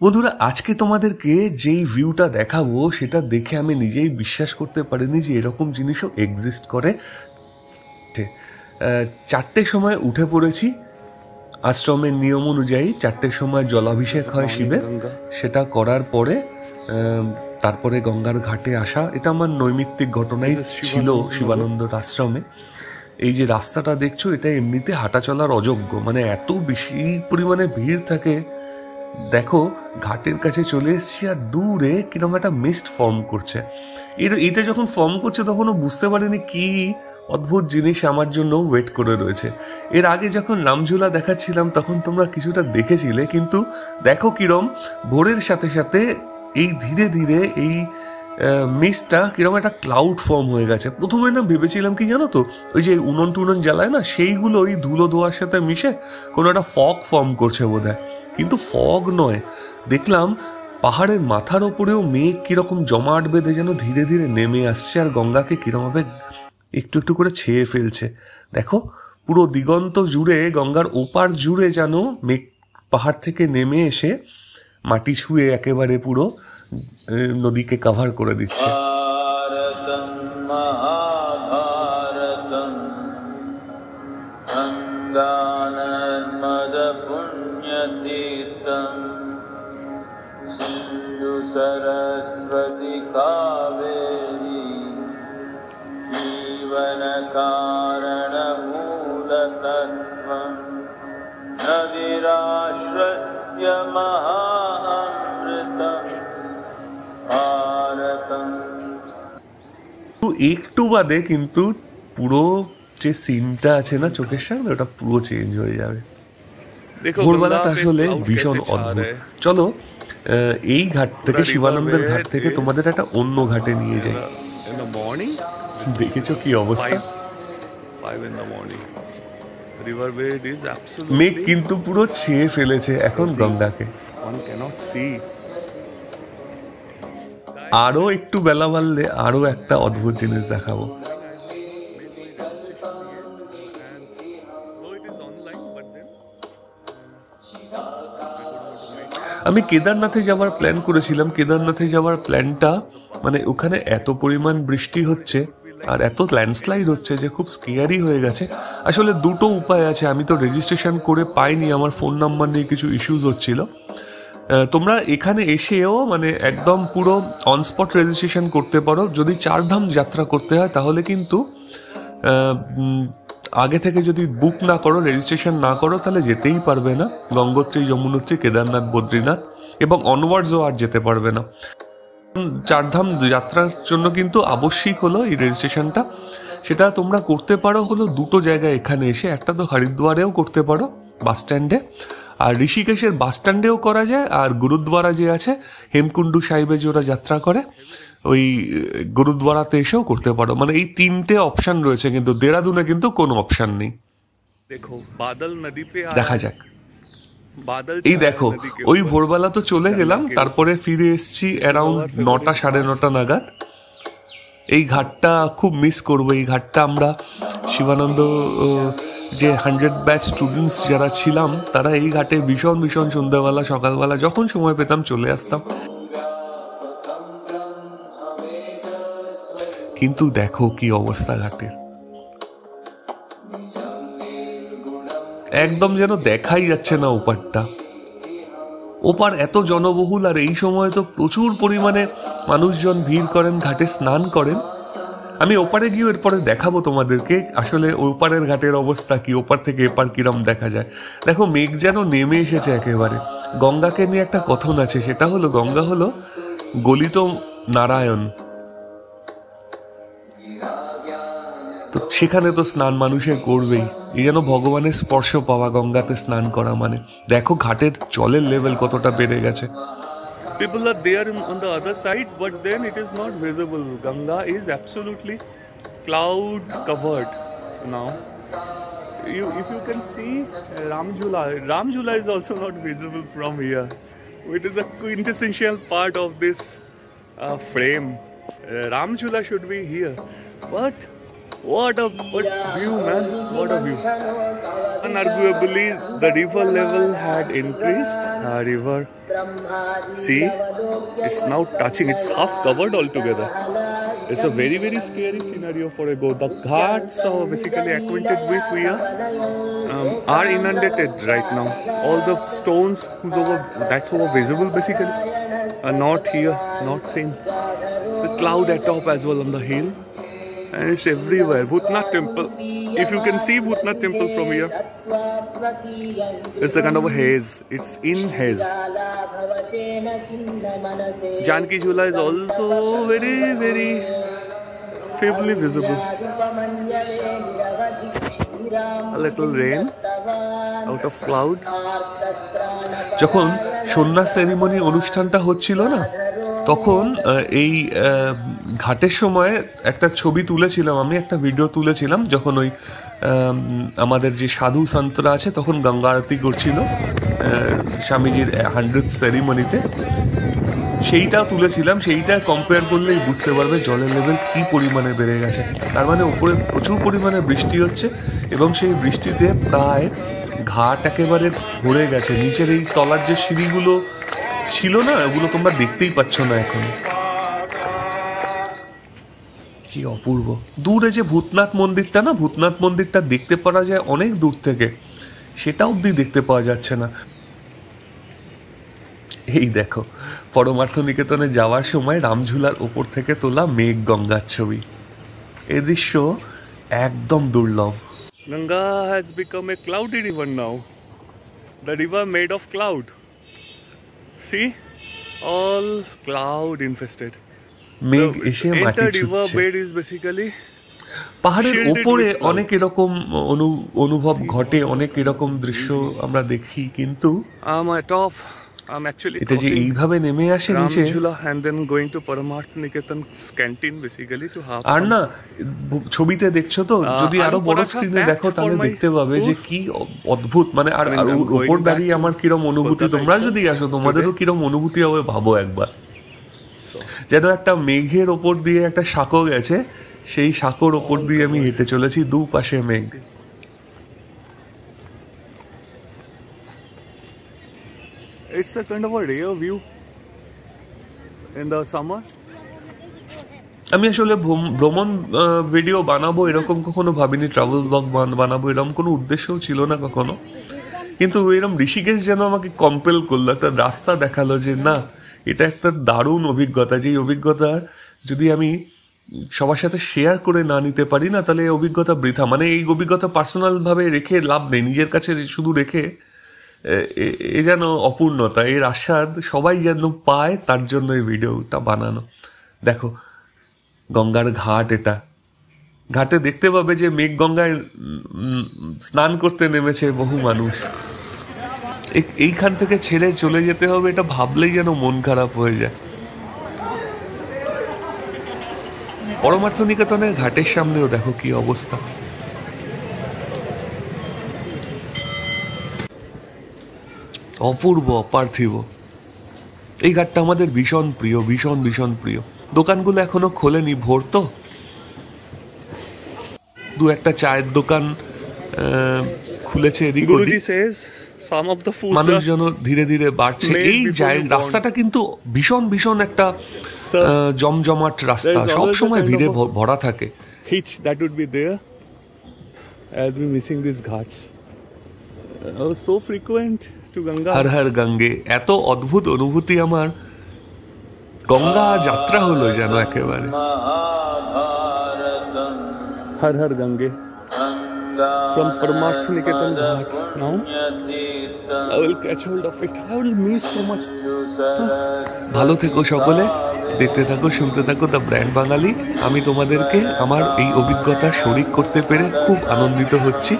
বন্ধুরা, আজকে তোমাদেরকে যেই ভিউটা দেখাবো সেটা দেখে আমি নিজেই বিশ্বাস করতে পারিনি যে এরকম জিনিসও এক্সিস্ট করে। 4টের সময় উঠে পড়েছি। আশ্রমের নিয়ম অনুযায়ী 4টের সময় জলাভিষেক হয় শিবের। সেটা করার পরে তারপরে গঙ্গার ঘাটে আসা, এটা আমার নৈমিত্তিক ঘটনাই ছিল শিবানন্দর আশ্রমে। এই যে রাস্তাটা দেখছো, এটা এমনিতে হাঁটা চলার অযোগ্য, মানে এত বেশি পরিমাণে ভিড় থাকে। দেখো, ঘাটের কাছে চলে এসছি আর দূরে কিরকম একটা মিস্ট ফর্ম করছে। এটা যখন ফর্ম করছে তখনও বুঝতে পারিনি কি অদ্ভুত জিনিস আমার জন্য ওয়েট করে রয়েছে। এর আগে যখন রামঝুলা দেখাচ্ছিলাম তখন তোমরা কিছুটা দেখেছিলে, কিন্তু দেখো কিরম ভোরের সাথে সাথে এই ধীরে ধীরে এই মিস্টটা কিরকম একটা ক্লাউড ফর্ম হয়ে গেছে। প্রথমে না ভেবেছিলাম কি জানো তো, ওই যে উনুন টুনন জ্বালায় না, সেইগুলো ওই ধুলো ধোয়ার সাথে মিশে কোনো একটা ফগ ফর্ম করছে বোধহয়, কিন্তু ফগ নয়। দেখলাম পাহাড়ের মাথার ওপরেও মেঘ কিরকম জমাট বেঁধে যেন ধীরে ধীরে নেমে আসছে আর গঙ্গাকে কিরমভাবে একটু একটু করে ছেয়ে ফেলছে। দেখো, পুরো দিগন্ত জুড়ে, গঙ্গার ওপার জুড়ে যেন মেঘ পাহাড় থেকে নেমে এসে মাটি ছুঁয়ে একেবারে পুরো নদীকে কাভার করে দিচ্ছে। सिंधु सरस्वती कावेरी जीवन कारण मूलतत्त्वं नदीराश्रस्य महाअमृतं भारतं। তো একটু বাদে কিন্তু পুরো যে সিনটা আছে না চোখের সামনে, ওটা পুরো চেঞ্জ হয়ে যাবে। ভোরবেলাটা আসলে ভীষণ অদ্ভুত। চলো এই ঘাট থেকে, শিবানন্দের ঘাট থেকে তোমাদের একটা অন্য ঘাটে নিয়ে যাই। দেখেছো কি অবস্থা? মেঘ কিন্তু পুরো ছেয়ে ফেলেছে এখন গঙ্গাকে। আরো একটু বেলা বাড়লে আরো একটা অদ্ভুত জিনিস দেখাবো। আমি কেদারনাথে যাওয়ার প্ল্যান করেছিলাম। কেদারনাথে যাওয়ার প্ল্যানটা, মানে ওখানে এত পরিমাণ বৃষ্টি হচ্ছে আর এত ল্যান্ডস্লাইড হচ্ছে যে খুব স্কেয়ারি হয়ে গেছে। আসলে দুটো উপায় আছে, আমি তো রেজিস্ট্রেশন করে পাইনি, আমার ফোন নাম্বার নিয়ে কিছু ইস্যুস হচ্ছিল। তোমরা এখানে এসেও মানে একদম পুরো অনস্পট রেজিস্ট্রেশন করতে পারো। যদি 4 ধাম যাত্রা করতে হয় তাহলে কিন্তু আগে থেকে যদি বুক না করো, রেজিস্ট্রেশন না করো, তাহলে যেতেই পারবে না। গঙ্গোত্রী, যমুনোত্রী, কেদারনাথ, বদ্রীনাথ এবং অনওয়ার্ডসও আর যেতে পারবে না। 4 ধাম যাত্রার জন্য কিন্তু আবশ্যিক হলো এই রেজিস্ট্রেশনটা। সেটা তোমরা করতে পারো হলো দুটো জায়গায় এখানে এসে। একটা তো হরিদ্বারেও করতে পারো বাস স্ট্যান্ডে, আর ঋষিকেশের বাস স্ট্যান্ডেও করা যায়। আর গুরুদ্বারা যে আছে হেমকুণ্ডু সাহিবে যে ওরা যাত্রা করে, ওই গুরুদ্বারাতে এসেও করতে পারো। মানে এই 3টে অপশন রয়েছে, কিন্তু দেরাদুনে কিন্তু কোনো অপশন নেই। দেখো বাদল নদী পে দেখা যাক। এই দেখো, ওই ভোরবেলা তো চলে গেলাম, তারপরে ফিরে এসছি অ্যারাউন্ড 9টা 9:30 নাগাদ। এই ঘাটটা খুব মিস করবো। এই ঘাটটা আমরা শিবানন্দ যে 100 ব্যাচ স্টুডেন্টস যারা ছিলাম, তারা এই ঘাটে ভীষণ ভীষণ সন্ধ্যাবেলা সকালবেলা যখন সময় পেতাম চলে আসতাম। কিন্তু দেখো কি অবস্থা ঘাটের, একদম যেন দেখাই যাচ্ছে না ওপারটা। ওপার এত জনবহুল, আর এই সময় তো প্রচুর পরিমাণে মানুষজন ভিড় করেন, ঘাটে স্নান করেন। আমি ওপারে গিয়ে এরপরে দেখাবো তোমাদেরকে আসলে ওপারের ঘাটের অবস্থা কি, ওপার থেকে এপার কিরম দেখা যায়। দেখো, মেঘ যেন নেমে এসেছে একেবারে। গঙ্গাকে নিয়ে একটা কথন আছে, সেটা হলো গঙ্গা হলো গলিত নারায়ণ। তো সেখানে তো স্নান মানুষের করবেই। এই যেন ভগবানের স্পর্শ পাওয়া গঙ্গাতে স্নান করা মানে। দেখো ঘাটের জলের লেভেল কতটা বেড়ে গেছে। People are there on the other side, but then it is not visible. Ganga is absolutely cloud covered now. If you can see Ramjula is also not visible from here. It is a quintessential part of this frame. Ramjula should be here, but What view, man! What a view! Unarguably, the river level had increased. River, see, it's now touching. It's half covered altogether. It's a very, very scary scenario for a go. The ghats are basically acquainted with we are inundated right now. All the stones that's over visible basically are not here, not seen. The cloud atop as well on the hill, and it's everywhere. Bhutnath temple. If you can see Bhutnath temple from here, it's a kind of a haze. It's in haze. Janki Jhula is also very, very feebly visible. A little rain out of cloud. যখন সন্ধ্যা ceremony অনুষ্ঠানটা হচ্ছিল না, তখন এই ঘাটের সময় একটা ছবি তুলেছিলাম আমি, একটা ভিডিও তুলেছিলাম যখন ওই আমাদের যে সাধু সন্তরা আছে তখন গঙ্গা আরতি করছিল স্বামীজির 100th সেরিমনিতে, সেইটাও তুলেছিলাম। সেইটা কম্পেয়ার করলেই বুঝতে পারবে জলের লেভেল কি পরিমাণে বেড়ে গেছে। তার মানে উপরে প্রচুর পরিমাণে বৃষ্টি হচ্ছে এবং সেই বৃষ্টিতে প্রায় ঘাট একেবারে ভরে গেছে। নিচের এই তলার যে সিঁড়িগুলো ছিল না, ওগুলো তোমরা দেখতেই পাচ্ছ না এখন। কি অপূর্ব! দূরে যে ভূতনাথ মন্দিরটা না, ভূতনাথ মন্দিরটা দেখতে পাওয়া যায় অনেক দূর থেকে, সেটা অবধি দেখতে পাওয়া যাচ্ছে না। এই দেখো, পরমার্থ নিকেতনে যাওয়ার সময় রামঝুলার ওপর থেকে তোলা মেঘ গঙ্গার ছবি। এই দৃশ্য একদম দুর্লভ। Ganga has become a cloudy river now. The river made of cloud. See, all cloud infested. মেঘ এসে মাটি river ছুঁচ্ছে। bed is basically পাহাড়ের ওপরে অনেক এরকম অনুভব ঘটে, অনেক এরকম দৃশ্য আমরা দেখি, কিন্তু I'm actually এটা যে এইভাবে নেমে আসে নিচে, Ramjhula and then going to Paramaarth Niketan's canteen basically to have আর না ছবিতে দেখছো তো, যদি আরো বড় স্ক্রিনে দেখো তাহলে দেখতে পাবে যে কি অদ্ভুত, মানে আর উপর দাঁড়িয়ে আমার কিরম অনুভূতি, তোমরা যদি আসো তোমাদেরও কিরম অনুভূতি হবে ভাবো একবার। যেন একটা মেঘের ওপর দিয়ে একটা সাঁকো গেছে, সেই সাঁকোর ওপর দিয়ে আমি হেঁটে চলেছি, দুপাশে মেঘ। It's a kind of a rare view in the summer. আমি আসলে ভ্রমণ ভিডিও বানাবো এরকম কখনো ভাবিনি, ট্রাভেল ব্লগ বানাবো এরকম কোনো উদ্দেশ্যও ছিল না কখনো, কিন্তু এরকম ঋষিকেশ যেন আমাকে কম্পেল করলো, একটা রাস্তা দেখালো যে না, এটা একটা দারুণ অভিজ্ঞতা। যে অভিজ্ঞতা যদি আমি সবার সাথে শেয়ার করে না নিতে পারি না, তাহলে এই অভিজ্ঞতা বৃথা। মানে এই অভিজ্ঞতা পার্সোনালভাবে রেখে লাভ নেই, নিজের কাছে শুধু রেখে এ যেন অপূর্ণতা, এর আস্বাদ সবাই যেন পায়, তার জন্য এই ভিডিওটা বানানো। দেখো গঙ্গার ঘাট, এটা ঘাটে দেখতে পাবে যে মেঘ গঙ্গায় স্নান করতে নেমেছে বহু মানুষ। এইখান থেকে ছেড়ে চলে যেতে হবে, এটা ভাবলেই যেন মন খারাপ হয়ে যায়। পরমার্থ নিকেতনের ঘাটের সামনেও দেখো কি অবস্থা। অপূর্ব, অপার্থিব। এই ঘাটটা আমাদের ভীষণ প্রিয়, ভীষণ ভীষণ প্রিয়। দোকানগুলো এখনো খোলেনি, ভোর তো, দু একটা চায়ের দোকান খুলেছে এদিক ওদিক, মানুষজন ধীরে ধীরে বাড়ছে। এই রাস্তাটা কিন্তু ভীষণ ভীষণ একটা জমজমাট রাস্তা, সব সময় ভিড়ে ভরা থাকে। That would be there. I'll be missing these ghats. I was so frequent to Ganga. Har Har গঙ্গে, এত অদ্ভুত অনুভূতি আমার। গঙ্গা যাত্রা হলো যেন একেবারে। হর হর গঙ্গে from Paramaarth Niketan Ghat. Now I will catch hold of it. I will miss so much. ভালো থেকো সকলে, দেখতে থাকো, শুনতে থাকো দ্য ব্র্যান্ড বাঙালি। আমি তোমাদেরকে আমার এই অভিজ্ঞতা শরিক করতে পেরে খুব আনন্দিত হচ্ছি।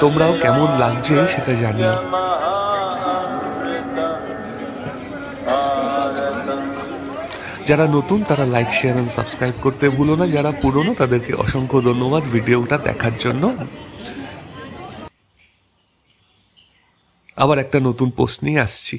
তোমরাও কেমন লাগছে সেটা জানিও। যারা নতুন তারা লাইক, শেয়ার এন্ড সাবস্ক্রাইব করতে ভুলো না। যারা পুরনো তাদেরকে অসংখ্য ধন্যবাদ ভিডিওটা দেখার জন্য। আবার একটা নতুন পোস্ট নিয়ে আসছি।